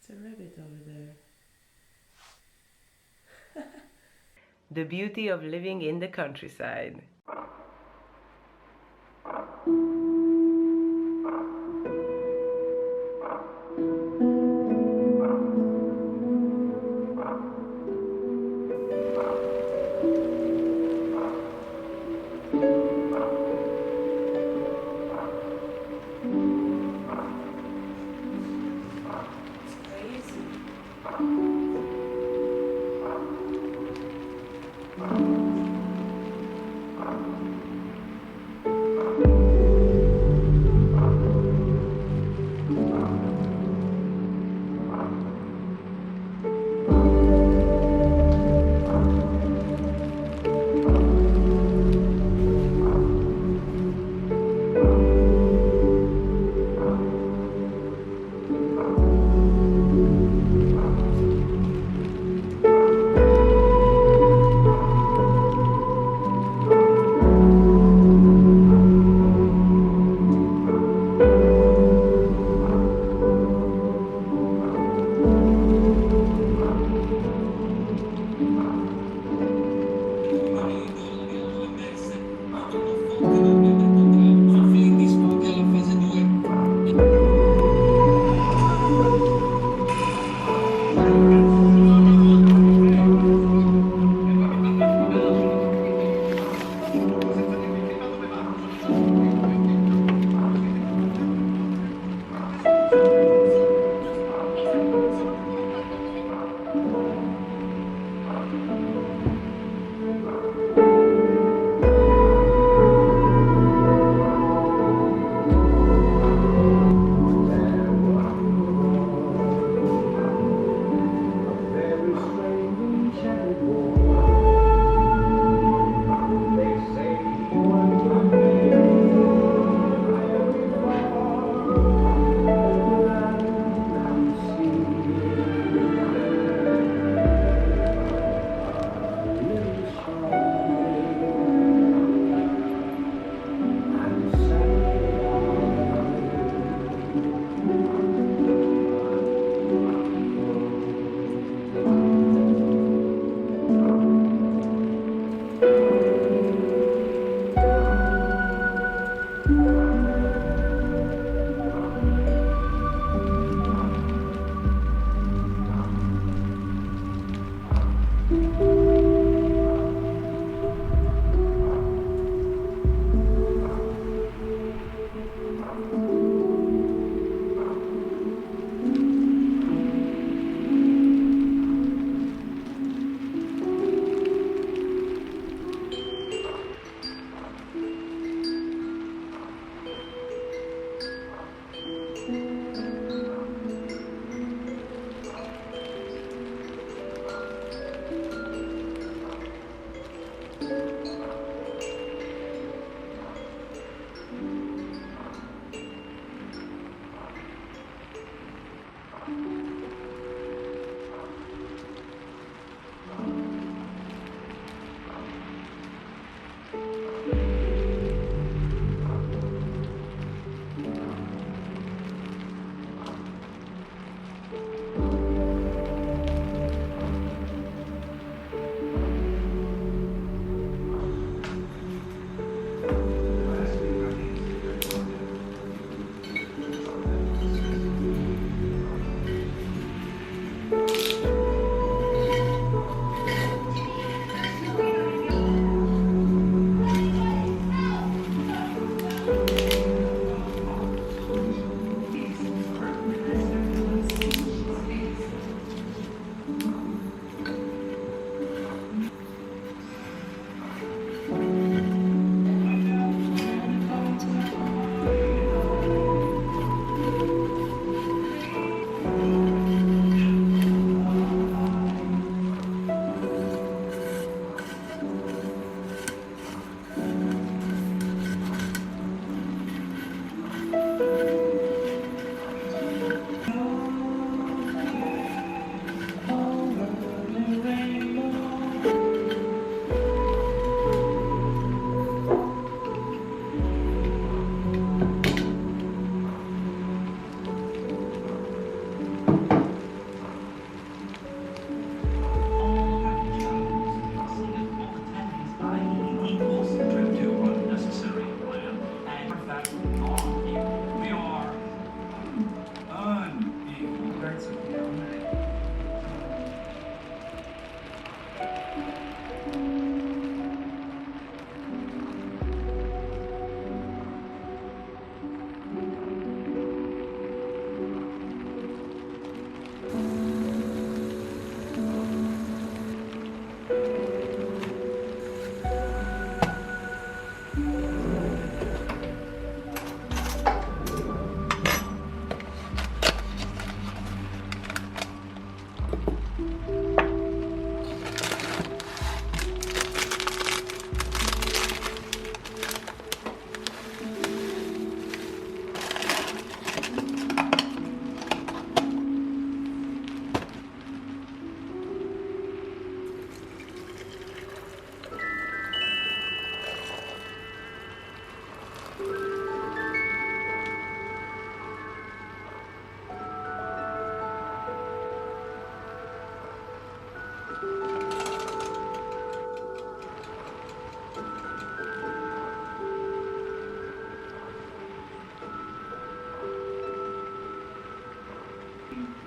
It's a rabbit over there. The beauty of living in the countryside.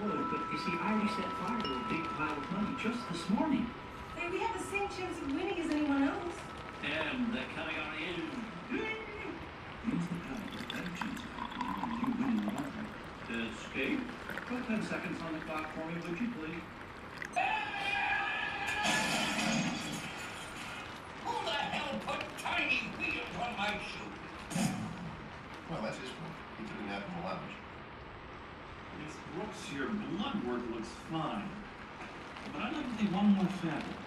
would, but you see, I already set fire to a big pile of money just this morning. Hey, we have the same chance of winning as anyone else. And they're coming on in. Use the power with better chance of happening when you win the lottery. To escape? Put 10 seconds on the clock for me, would you please? Who the hell put tiny wheels on my shoe? Well, that's his fault. He took a nap in the lounge. Miss Brooks, your blood work looks fine. But I'd like to take one more sample.